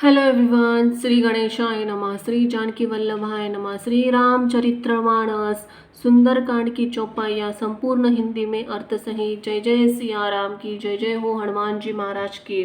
Hello everyone, Shri गणेशाय नमः, श्री जानकी वल्लभाय नमः। श्री रामचरितमानस सुंदरकांड की चौपाइयाँ संपूर्ण हिंदी में अर्थ सहित। जय जय सिया राम की जय, जय हो हनुमान जी महाराज की।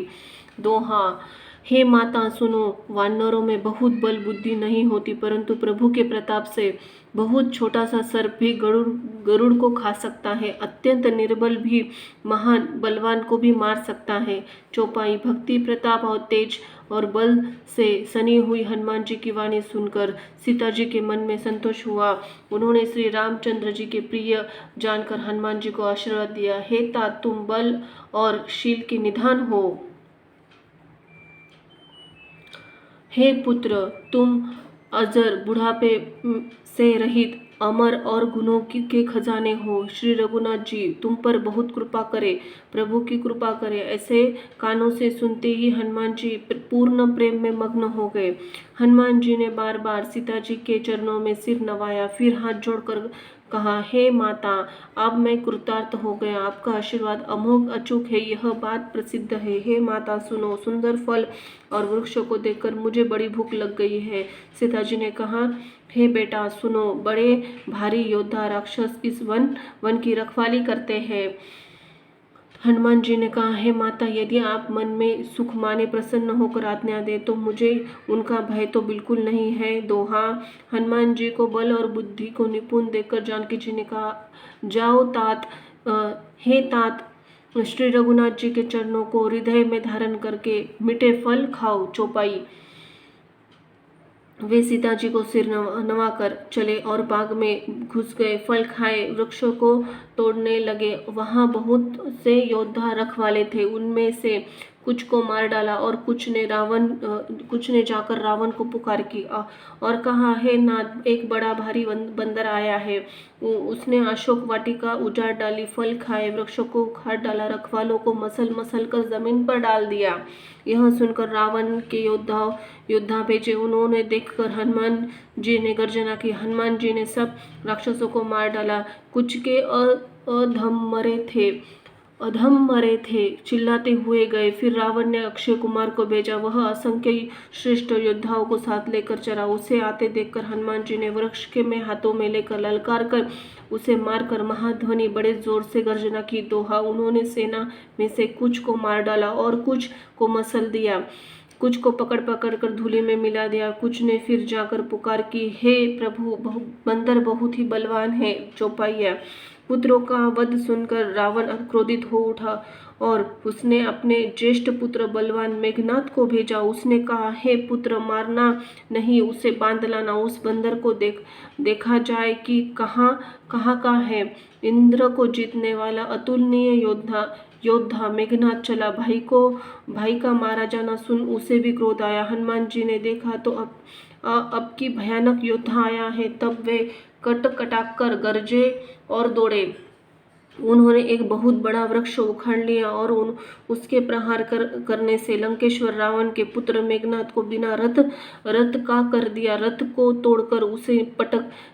दोहा। हे माता सुनो, वानरों में बहुत बल बुद्धि नहीं होती, परंतु प्रभु के प्रताप से बहुत छोटा सा सर्प भी गरुड़ को खा सकता है। अत्यंत निर्बल भी महान बलवान को भी मार सकता है। चौपाई। भक्ति, प्रताप और तेज और बल से सनी हुई हनुमान जी की वाणी सुनकर सीता जी के मन में संतोष हुआ। उन्होंने श्री रामचंद्र जी के प्रिय जानकर हनुमान जी को आशीर्वाद दिया। हे तात, तुम बल और शील के निधान हो। हे पुत्र, तुम अजर, बुढ़ापे से रहित, अमर और गुणों के खजाने हो। श्री रघुनाथ जी तुम पर बहुत कृपा करे, प्रभु की कृपा करे। ऐसे कानों से सुनते ही हनुमान जी पूर्ण प्रेम में मग्न हो गए। हनुमान जी ने बार बार सीता जी के चरणों में सिर नवाया, फिर हाथ जोड़कर कहा, हे माता, अब मैं कृतार्थ हो गया। आपका आशीर्वाद अमोघ अचूक है, यह बात प्रसिद्ध है। हे माता सुनो, सुंदर फल और वृक्षों को देखकर मुझे बड़ी भूख लग गई है। सीता जी ने कहा, हे बेटा सुनो, बड़े भारी योद्धा राक्षस इस वन की रखवाली करते हैं। हनुमान जी ने कहा, हे माता, यदि आप मन में सुख माने प्रसन्न होकर आज्ञा दे तो मुझे उनका भय तो बिल्कुल नहीं है। दोहा। हनुमान जी को बल और बुद्धि को निपुण देखकर जानकी जी ने कहा, जाओ तात, हे तात, श्री रघुनाथ जी के चरणों को हृदय में धारण करके मीठे फल खाओ। चौपाई। वे सीता जी को सिर नवाकर चले और बाग में घुस गए। फल खाए, वृक्षों को तोड़ने लगे। वहां बहुत से योद्धा रखवाले थे। उनमें से कुछ को मार डाला और कुछ ने जाकर रावण को पुकार की और कहा, हे नाथ, एक बड़ा भारी बंदर आया है। उसने अशोक वाटिका उजाड़ डाली, फल खाए, वृक्षों को उखाड़ डाला, रखवालों को मसल मसल कर जमीन पर डाल दिया। यह सुनकर रावण के योद्धा भेजे। उन्होंने देखकर हनुमान जी ने गर्जना की। हनुमान जी ने सब राक्षसों को मार डाला। कुछ के अधम मरे थे, चिल्लाते हुए गए। फिर रावण ने अक्षय कुमार को भेजा। वह असंख्य श्रेष्ठ योद्धाओं को साथ लेकर चला। उसे आते देखकर हनुमान जी ने वृक्ष के में हाथों में लेकर ललकार कर उसे मारकर महाध्वनि बड़े जोर से गर्जना की। दोहा। उन्होंने सेना में से कुछ को मार डाला और कुछ को मसल दिया, कुछ को पकड़ पकड़ कर धूलि में मिला दिया। कुछ ने फिर जाकर पुकार की, हे प्रभु, बंदर बहुत ही बलवान है। चौपाइया। पुत्रों का वध सुनकर रावण क्रोधित हो उठा और उसने अपने ज्येष्ठ पुत्र बलवान मेघनाथ को भेजा। उसने कहा, हे पुत्र, मारना नहीं, उसे बांध लाना। उस बंदर को देखा जाए कि कहाँ का है। इंद्र को जीतने वाला अतुलनीय योद्धा मेघनाथ चला। भाई का मारा जाना सुन उसे भी क्रोध आया। हनुमान जी ने देखा तो अब की भयानक योद्धा आया है। तब वे कट कटाक कर गरजे और दौड़े। उन्होंने एक बहुत बड़ा वृक्ष उखाड़ लिया और उसके प्रहार करने से लंकेश्वर रावण के पुत्र मेघनाथ को बिना रथ का कर दिया। रथ को तोड़कर उसे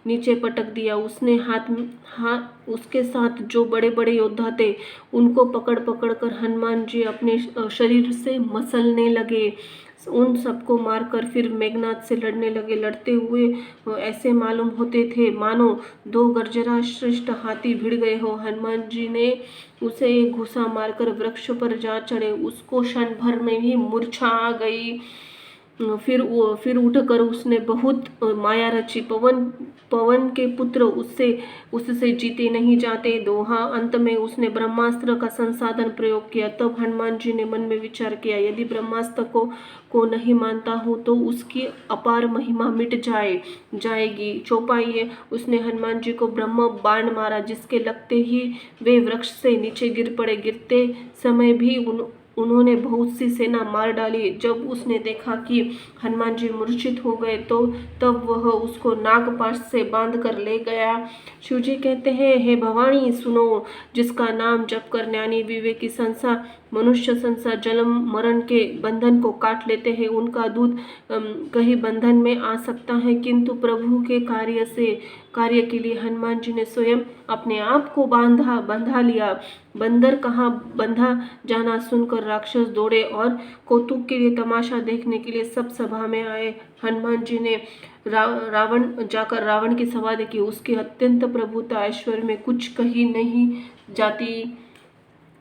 नीचे पटक दिया। उसने उसके साथ जो बड़े बड़े योद्धा थे उनको पकड़ पकड़ कर हनुमान जी अपने शरीर से मसलने लगे। उन सबको मारकर फिर मेघनाथ से लड़ने लगे। लड़ते हुए ऐसे मालूम होते थे मानो दो गर्जरा श्रेष्ठ हाथी भिड़ गए हो। हनुमान जी ने उसे एक घुसा मारकर वृक्ष पर जा चढ़े। उसको क्षण भर में ही मूर्छा आ गई। फिर उठकर उसने बहुत माया रची। पवन के पुत्र उससे जीते नहीं जाते। दोहा। अंत में उसने ब्रह्मास्त्र का संसाधन प्रयोग किया। तब हनुमान जी ने मन में विचार किया, यदि ब्रह्मास्त्र को नहीं मानता हो तो उसकी अपार महिमा मिट जाएगी। चौपाई। उसने हनुमान जी को ब्रह्म बाण मारा, जिसके लगते ही वे वृक्ष से नीचे गिर पड़े। गिरते समय भी उन्होंने बहुत सी सेना मार डाली। जब उसने देखा कि हनुमान जी मूर्छित हो गए तो तब वह उसको नागपाश से बांध कर ले गया। शिवजी कहते हैं, हे भवानी सुनो, जिसका नाम जप कर ज्ञानी विवेकी संसार मनुष्य संसार जन्म मरण के बंधन को काट लेते हैं, उनका दूत कहीं बंधन में आ सकता है, किंतु प्रभु के कार्य के लिए हनुमान जी ने स्वयं अपने आप को बंधा लिया। बंदर कहाँ बंधा जाना सुनकर राक्षस दौड़े और कौतुक के लिए तमाशा देखने के लिए सब सभा में आए। हनुमान जी ने रावण की सभा देखी। उसकी अत्यंत प्रभुता ऐश्वर्य में कुछ कही नहीं जाती।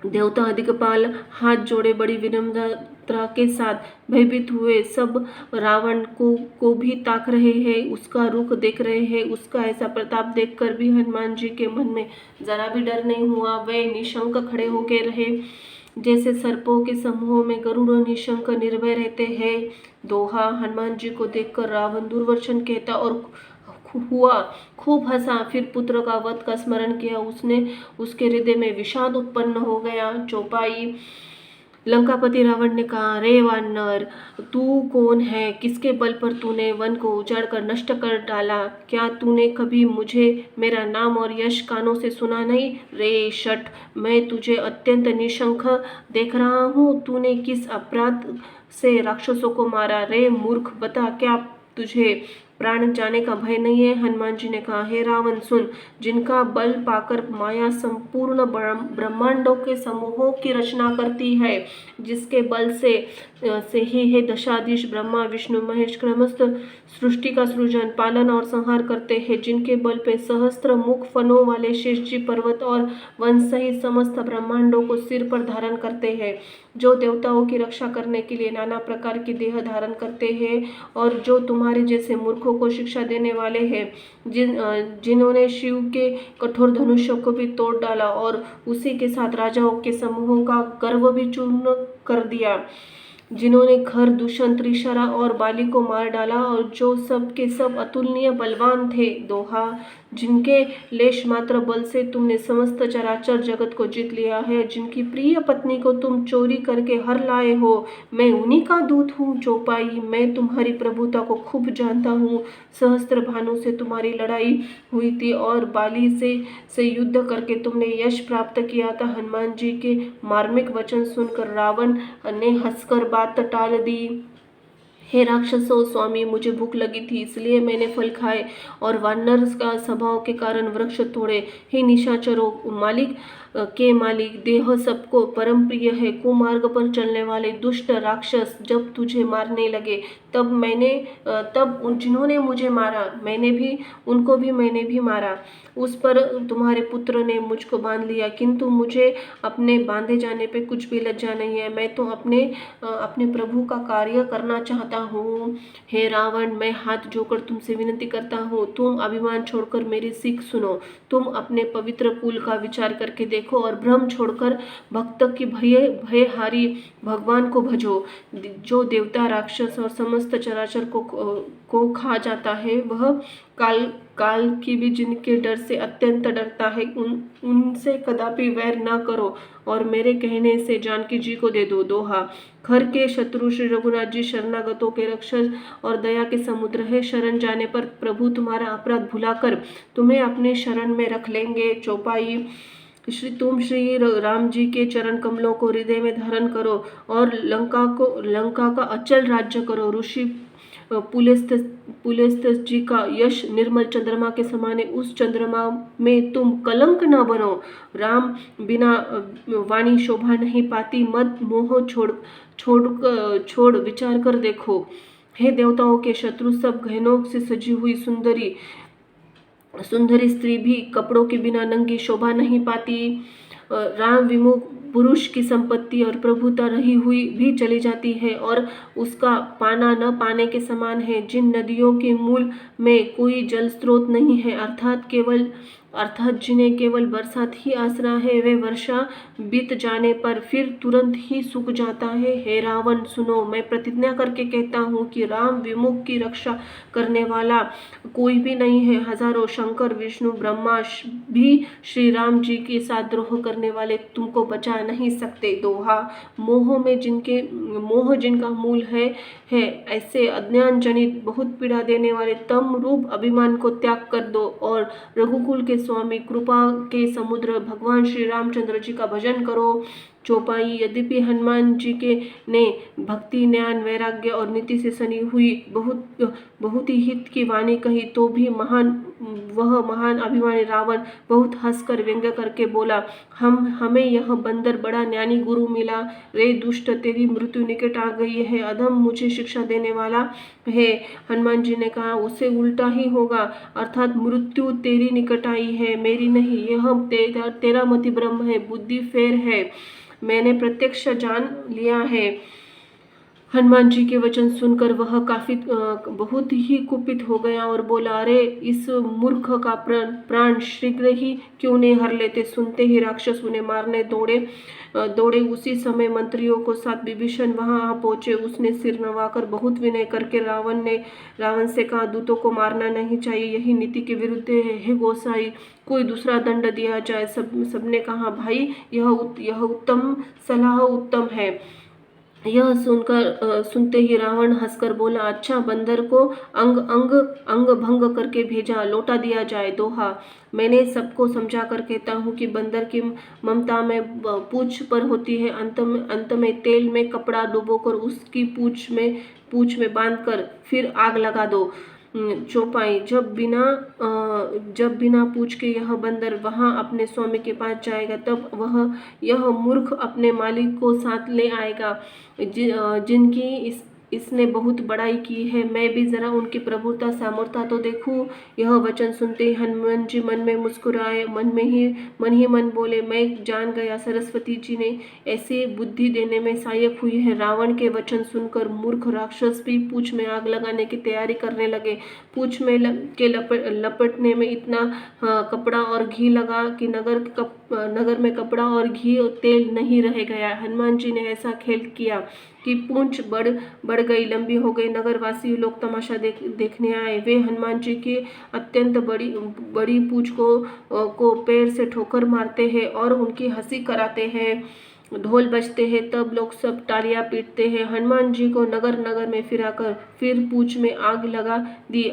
देवता अधिकपाल हाथ जोड़े बड़ी विनम्रता के साथ भयभीत हुए सब रावण को भी ताक रहे हैं, उसका रुख देख रहे हैं। उसका ऐसा प्रताप देखकर भी हनुमान जी के मन में जरा भी डर नहीं हुआ। वे निशंक खड़े होके रहे, जैसे सर्पों के समूह में गरुड़ निशंक निर्भय रहते हैं। दोहा। हनुमान जी को देखकर रावण दुर्वचन कहता और खूब हंसा। फिर पुत्र का वध का स्मरण किया। उसके हृदय में विषाद उत्पन्न हो गया। चौपाई। लंकापति रावण ने कहा, रे वानर, तू कौन है? किसके बल पर तूने वन को उजाड़ कर नष्ट कर डाला? क्या तूने कभी मुझे मेरा नाम और यश कानों से सुना नहीं? रे शठ, मैं तुझे अत्यंत निशंक देख रहा हूँ। तूने किस अपराध से राक्षसों को मारा? रे मूर्ख, बता, क्या तुझे प्राण जाने का भय नहीं है? हनुमान जी ने कहा, हे रावण, सुन, जिनका बल पाकर माया संपूर्ण ब्रह्मांडों के समूहों की रचना करती है, जिसके बल से ही हे दशाधीश ब्रह्मा विष्णु महेश समस्त सृष्टि का सृजन पालन और संहार करते हैं, जिनके बल पे सहस्त्र मुख फनों वाले शेष जी पर्वत और वन सहित समस्त ब्रह्मांडों को सिर पर धारण करते हैं, जो देवताओं की रक्षा करने के लिए नाना प्रकार की देह धारण करते हैं, और जो तुम्हारे जैसे मूर्खों को शिक्षा देने वाले हैं, जिन्होंने शिव के कठोर धनुष्य को भी तोड़ डाला और उसी के साथ राजाओं के समूहों का गर्व भी चूर्ण कर दिया, जिन्होंने खर दूषण त्रिशरा और बाली को मार डाला, और जो सब के सब अतुलनीय बलवान थे। दोहा। जिनके लेश मात्र बल से तुमने समस्त चराचर जगत को जीत लिया है, जिनकी प्रिय पत्नी को तुम चोरी करके हर लाए हो, मैं उन्हीं का दूत हूँ। चौपाई। मैं तुम्हारी प्रभुता को खूब जानता हूँ। सहस्त्र भानु से तुम्हारी लड़ाई हुई थी और बाली से युद्ध करके तुमने यश प्राप्त किया था। हनुमान जी के मार्मिक वचन सुनकर रावण ने हंसकर बात टाल दी। हे राक्षसों, स्वामी, मुझे भूख लगी थी, इसलिए मैंने फल खाए और वानर का स्वभाव के कारण वृक्ष तोड़े। हे निशाचरों, मालिक देह सबको परम प्रिय है। कुमार्ग पर चलने वाले दुष्ट राक्षस जब तुझे मारने लगे, तब जिन्होंने मुझे मारा, उनको भी मैंने भी मारा। उस पर तुम्हारे पुत्र ने मुझको बांध लिया, किंतु मुझे अपने बांधे जाने पे कुछ भी लज्जा नहीं है। मैं तो अपने प्रभु का कार्य करना चाहता हूँ। हे रावण, मैं हाथ जोड़कर तुमसे विनती करता हूँ, तुम अभिमान छोड़कर मेरी सीख सुनो। तुम अपने पवित्र कुल का विचार करके देखो और भ्रम छोड़कर भक्त की भयहारी भगवान को भजो। जो देवता, राक्षस और समस्त चराचर को खा जाता है, वह काल की भी जिनके डर से अत्यंत डरता है, उनसे कदापि वैर ना करो और मेरे कहने से जानकी जी को दे दो। दोहा। खर के शत्रु श्री रघुनाथ जी शरणागतों के रक्षक और दया के समुद्र है। शरण जाने पर प्रभु तुम्हारा अपराध भुलाकर तुम्हें अपने शरण में रख लेंगे। चौपाई। तुम श्री राम जी के चरण कमलों को हृदय में धारण करो और लंका का अचल राज्य करो। ऋषि पुलस्त्य जी का यश निर्मल चंद्रमा के समान है, उस चंद्रमा में तुम कलंक न बनो। राम बिना वाणी शोभा नहीं पाती। मत मोह छोड़ विचार कर देखो। हे देवताओं के शत्रु, सब गहनों से सजी हुई सुंदरी स्त्री भी कपड़ों के बिना नंगी शोभा नहीं पाती। राम विमुख पुरुष की संपत्ति और प्रभुता रही हुई भी चली जाती है और उसका पाना न पाने के समान है। जिन नदियों के मूल में कोई जल स्रोत नहीं है, अर्थात जिन्हें केवल बरसात ही आसरा है, वे वर्षा बीत जाने पर फिर तुरंत ही सूख जाता है। हे रावण, सुनो, मैं प्रतिज्ञा करके कहता हूँ कि राम विमुख की रक्षा करने वाला कोई भी नहीं है। हजारों शंकर, विष्णु, ब्रह्मा भी श्री राम जी के साथ द्रोह करने वाले तुमको बचा नहीं सकते। दोहा। मोह जिनका मूल है, ऐसे अज्ञान जनित बहुत पीड़ा देने वाले तम रूप अभिमान को त्याग कर दो और रघुकुल के स्वामी, कृपा के समुद्र भगवान श्री रामचंद्र जी का भजन करो। चौपाई। यद्यपि हनुमान जी के ने भक्ति, ज्ञान, वैराग्य और नीति से सनी हुई बहुत ही हित की वाणी कही, तो भी वह महान अभिमानी रावण बहुत हंसकर व्यंग्य करके बोला, हमें यह बंदर बड़ा ज्ञानी गुरु मिला। रे दुष्ट, तेरी मृत्यु निकट आ गई है, अधम मुझे शिक्षा देने वाला है। हनुमान जी ने कहा, उससे उल्टा ही होगा, अर्थात मृत्यु तेरी निकट आई है, मेरी नहीं। यह तेरा मति ब्रह्म है, बुद्धि फेर है, मैंने प्रत्यक्ष जान लिया है। हनुमान जी के वचन सुनकर वह बहुत ही कुपित हो गया और बोला, अरे इस मूर्ख का प्राण शीघ्र ही क्यों नहीं हर लेते। सुनते ही राक्षस उन्हें मारने दौड़े। उसी समय मंत्रियों को साथ विभीषण वहां आ पहुंचे। उसने सिर नवाकर बहुत विनय करके रावण से कहा, दूतों को मारना नहीं चाहिए, यही नीति के विरुद्ध है गोसाई, कोई दूसरा दंड दिया जाए। सबने कहा, भाई यह उत्तम सलाह उत्तम है। यह सुनते ही रावण हंसकर बोला, अच्छा, बंदर को अंग भंग करके भेजा, लौटा दिया जाए। दोहा, मैंने सबको समझा कर कहता हूँ कि बंदर की ममता में पूंछ पर होती है, अंत में तेल में कपड़ा डुबोकर उसकी पूंछ में बांधकर फिर आग लगा दो। चौपाई। जब बिना पूछ के यह बंदर वहां अपने स्वामी के पास जाएगा, तब यह मूर्ख अपने मालिक को साथ ले आएगा, जिनकी इसने बहुत बड़ाई की है। मैं भी जरा उनकी प्रभुता सामर्थ्य तो देखूं। यह वचन सुनते ही हनुमान जी मन में मुस्कुराए, मन ही मन बोले, मैं जान गया सरस्वती जी ने ऐसी बुद्धि देने में सहायक हुई है। रावण के वचन सुनकर मूर्ख राक्षस भी पूंछ में आग लगाने की तैयारी करने लगे। पूंछ में लपटने में इतना कपड़ा और घी लगा कि नगर में कपड़ा और घी और तेल नहीं रह गया। हनुमान जी ने ऐसा खेल किया कि पूंछ बढ़ गई, लंबी हो गई। नगरवासी लोग तमाशा देखने आए। वे हनुमान जी की अत्यंत बड़ी पूंछ को पैर से ठोकर मारते हैं और उनकी हंसी कराते हैं। ढोल बजते हैं, तब लोग सब तालियां पीटते हैं। हनुमान जी को नगर में फिराकर फिर पूंछ में आग लगा दी।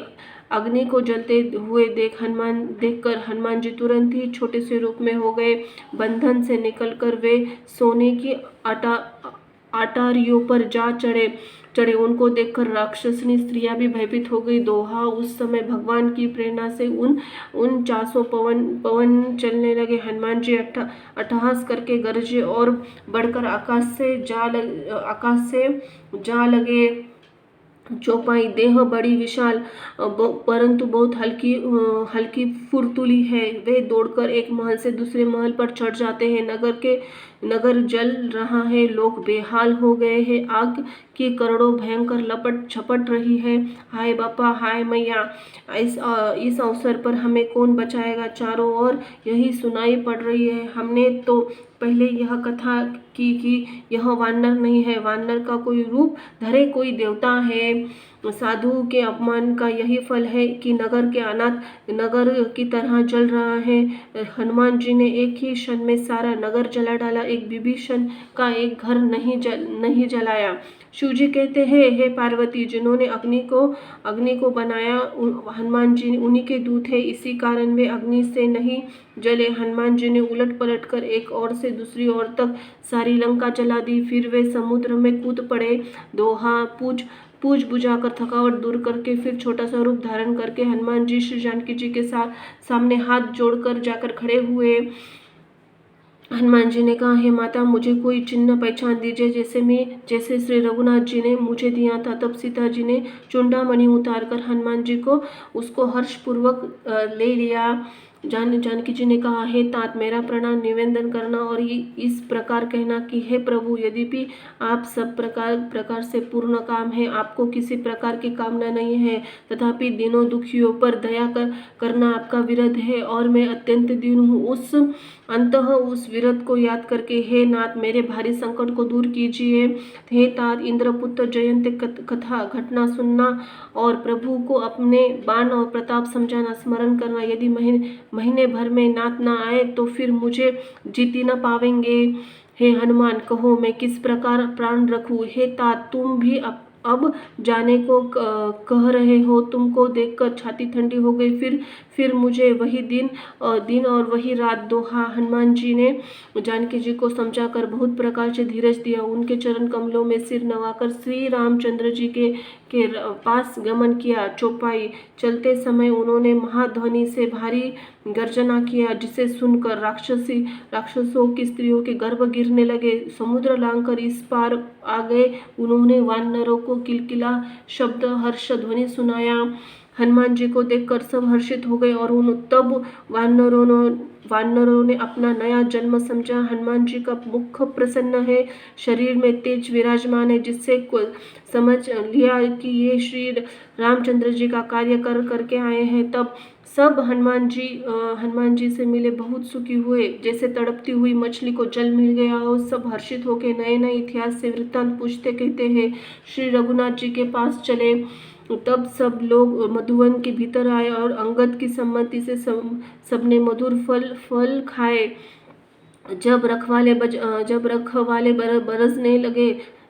अग्नि को जलते हुए देखकर हनुमान जी तुरंत ही छोटे से रूप में हो गए। बंधन से निकलकर वे सोने की अटारियों पर जा चढ़े। उनको देखकर राक्षसनी स्त्रियां भी भयभीत हो गई। दोहा, उस समय भगवान की प्रेरणा से उन 400 पवन चलने लगे। हनुमान जी अट्टहास करके गरजे और बढ़कर आकाश से जा लगे। चौपाई। देह बड़ी विशाल परंतु बहुत हल्की फुर्तुली है। वे दौड़कर एक महल से दूसरे महल पर चढ़ जाते हैं। नगर जल रहा है, लोग बेहाल हो गए हैं, आग की करोड़ों भयंकर लपट झपट रही है। हाय बापा, हाय मैया, इस अवसर पर हमें कौन बचाएगा। चारों ओर यही सुनाई पड़ रही है। हमने तो पहले यह कथा की कि यह वानर नहीं है, वानर का कोई रूप धरे कोई देवता है। साधु के अपमान का यही फल है कि नगर के अनाथ नगर की तरह जल रहा है। हनुमान जी ने एक ही क्षण में सारा नगर जला डाला, एक विभीषण का एक घर नहीं जलाया। शिव जी कहते हैं, हे पार्वती, जिन्होंने अग्नि को बनाया हनुमान जी उन्हीं के दूत है, इसी कारण वे अग्नि से नहीं जले। हनुमान जी ने उलट पलट कर एक ओर से दूसरी ओर तक सारी लंका जला दी। फिर वे समुद्र में कूद पड़े। दोहा, पूछ बुझाकर थकावट दूर करके फिर छोटा सा रूप धारण करके हनुमान जी श्री जानकी जी के सामने हाथ जोड़कर जाकर खड़े हुए। हनुमान जी ने कहा, हे माता, मुझे कोई चिन्ह पहचान दीजिए जैसे श्री रघुनाथ जी ने मुझे दिया था। तब सीता जी ने चूड़ामणि उतारकर हनुमान जी को उसको हर्षपूर्वक ले लिया। जानकी जी ने कहा, हे तात, मेरा प्रणाम निवेदन करना और इस प्रकार कहना कि हे प्रभु, यद्यपि आप सब प्रकार से पूर्ण काम है, आपको किसी प्रकार की कामना नहीं है, तथापि दीनों दुखियों पर दया करना आपका विरध है और मैं अत्यंत दीन हूँ। उस विरध को याद करके हे नाथ, मेरे भारी संकट को दूर कीजिए। हे तात, इंद्रपुत्र जयंत कथा घटना सुनना और प्रभु को अपने बाण और प्रताप समझाना, स्मरण करना। यदि महीने भर में नाथ न आए तो फिर मुझे जीती न पावेंगे। हे हनुमान, कहो मैं किस प्रकार प्राण रखूं। हे तात, तुम भी अब जाने को कह रहे हो। तुमको देखकर छाती ठंडी हो गई। फिर मुझे वही दिन और वही रात। दोहा। हनुमान जी ने जानकी जी को समझाकर बहुत प्रकार से धीरज दिया। उनके चरण कमलों में सिर नवाकर श्री रामचंद्र जी के पास गमन किया। चौपाई। चलते समय उन्होंने महाध्वनि से भारी गर्जना किया, जिसे सुनकर राक्षसों की स्त्रियों के गर्भ गिरने लगे। समुद्र लांघकर इस पार आ गए। उन्होंने वानरों को किलकिला शब्द हर्ष ध्वनि सुनाया। हनुमान जी को देखकर सब हर्षित हो गए और तब वानरों ने अपना नया जन्म समझा। हनुमान जी का मुख प्रसन्न है, शरीर में तेज विराजमान है, जिससे समझ लिया कि ये श्री रामचंद्र जी का कार्य करके आए हैं। तब सब हनुमान जी से मिले, बहुत सुखी हुए, जैसे तड़पती हुई मछली को जल मिल गया हो। सब हर्षित होकर नए नए इतिहास से वृत्तांत पूछते कहते हैं। श्री रघुनाथ जी के पास चले। तब सब लोग मधुवन के भीतर आए और अंगद की सम्मति से सबने मधुर फल खाए। जब रखवाले बरसने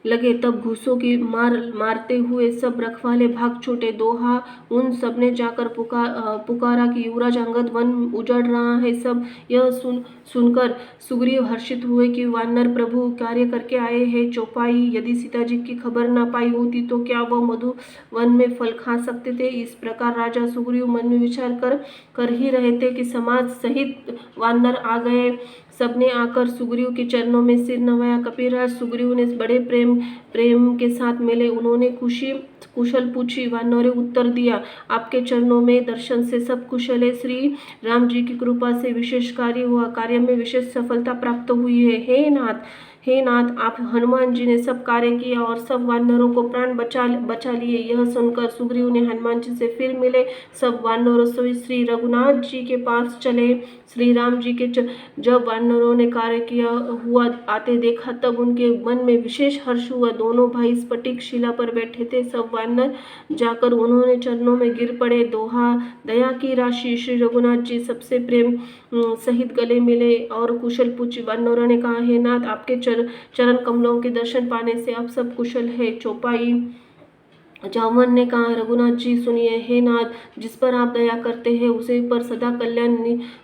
लगे तब घूसों की मारते हुए सब रखवाले भाग छूटे। दोहा। उन सबने जाकर पुकारा कि युवराज अंगद वन उजड़ रहा है। सब यह सुनकर सुग्रीव हर्षित हुए कि वानर प्रभु कार्य करके आए हैं। चौपाई। यदि सीता जी की खबर न पाई होती तो क्या वह मधुवन में फल खा सकते थे। इस प्रकार राजा सुग्रीव मन में विचार कर ही रहे थे कि समाज सहित वानर आ गए। सबने आकर सुग्रीव के चरणों में सिर नवाया। कपिराज सुग्रीव ने बड़े प्रेम के साथ मिले। उन्होंने कुशल पूछी। वानरों ने उत्तर दिया, आपके चरणों में दर्शन से सब कुशल है। श्री राम जी की कृपा से विशेष कार्य हुआ, कार्य में विशेष सफलता प्राप्त हुई है। हे नाथ, आप हनुमान जी ने सब कार्य किया और सब वानरों को प्राण बचा लिए। यह सुनकर सुग्रीव ने हनुमान जी से फिर मिले। सब वानरों सहित श्री रघुनाथ जी के पास चले। श्री राम जी के जब वानरों ने कार्य किया हुआ आते देखा, तब उनके मन में विशेष हर्ष हुआ। दोनों भाई स्फटिक शिला पर बैठे थे। सब वानर जाकर उन्होंने चरणों में गिर पड़े। दोहा। दया की राशि। श्री रघुनाथ जी सबसे प्रेम सहित गले मिले और कुशल पूछी। वानरों ने कहा, हे नाथ, आपके चरण कमलों के दर्शन पाने से अब सब कुशल है। चौपाई। जामवन ने कहा, रघुनाथ जी सुनिए। हे नाथ, जिस पर आप दया करते हैं उसे पर सदा कल्याण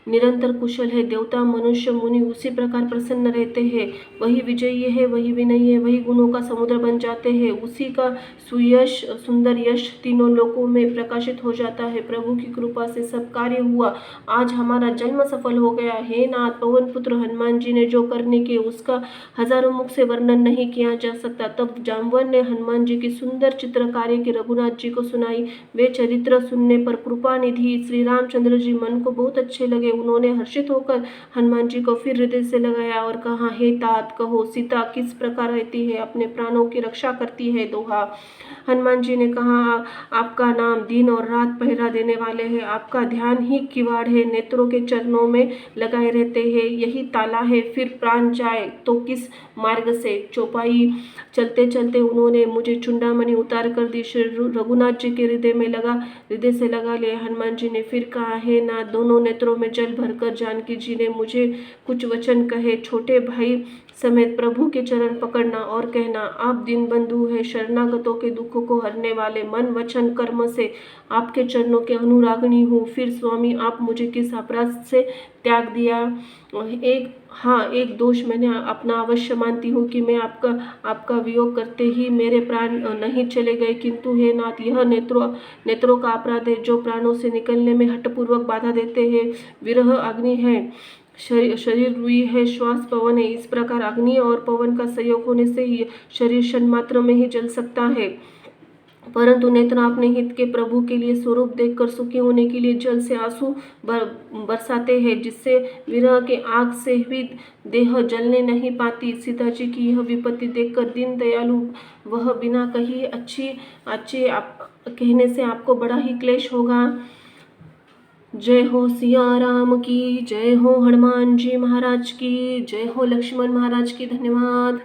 निरंतर कुशल है। देवता, मनुष्य, मुनि उसी प्रकार प्रसन्न रहते हैं। वही विजयी है, वही विनयी है, वही गुणों का समुद्र बन जाते हैं। उसी का सुंदर यश तीनों लोकों में प्रकाशित हो जाता है। प्रभु की कृपा से सब कार्य हुआ। आज हमारा जन्म सफल हो गया। हे नाथ, पवन पुत्र हनुमान जी ने जो करने किए उसका हजारों मुख से वर्णन नहीं किया जा सकता। तब जामवन ने हनुमान जी की सुंदर चित्रकारी की रघुनाथ जी को सुनाई। वे चरित्र सुनने पर कृपा निधि श्री रामचंद्र जी मन को बहुत अच्छे लगे। उन्होंने हर्षित होकर हनुमान जी को फिर हृदय से लगाया और कहा, हे तात, कहो सीता किस प्रकार रहती है, अपने प्राणों की रक्षा करती है। दोहा। हनुमान जी ने कहा, आपका नाम दिन और रात पहरा देने वाले हैं। आपका ध्यान ही किवाड़ है, नेत्रों के चरणों में लगाए रहते हैं। यही ताला है, फिर प्राण जाए तो किस मार्ग से। चौपाई। चलते चलते उन्होंने मुझे चूड़ामणि उतार कर दी। श्री रघुनाथ जी के हृदय से लगा लिया। हनुमान जी ने फिर कहा, हे नाथ, दोनों नेत्रों में जल भरकर जानकी जी ने मुझे कुछ वचन कहे। छोटे भाई समेत प्रभु के चरण पकड़ना और कहना, आप दीनबंधु हैं, शरणागतों के दुखों को हरने वाले, मन वचन कर्म से आपके चरणों के अनुरागिणी हूँ। फिर स्वामी, आप मुझे किस अपराध से त्याग दिया। एक दोष मैंने अपना अवश्य मानती हूँ कि मैं आपका वियोग करते ही मेरे प्राण नहीं चले गए, किंतु हे नाथ, यह नेत्रों का अपराध है जो प्राणों से निकलने में हठपूर्वक बाधा देते हैं। विरह अग्नि है, शरीर रुई है, श्वास पवन है। इस प्रकार अग्नि और पवन का संयोग होने से ही शरीर क्षण मात्र में ही जल सकता है, परंतु नेत्र अपने हित के प्रभु के लिए स्वरूप देखकर सुखी होने के लिए जल से आंसू बरसाते हैं, जिससे विरह के आग से भी देह जलने नहीं पाती। सीता जी की यह विपत्ति देखकर दीन दयालु वह बिना कही अच्छी कहने से आपको बड़ा ही क्लेश होगा। जय हो सिया राम की, जय हो हनुमान जी महाराज की, जय हो लक्ष्मण महाराज की। धन्यवाद।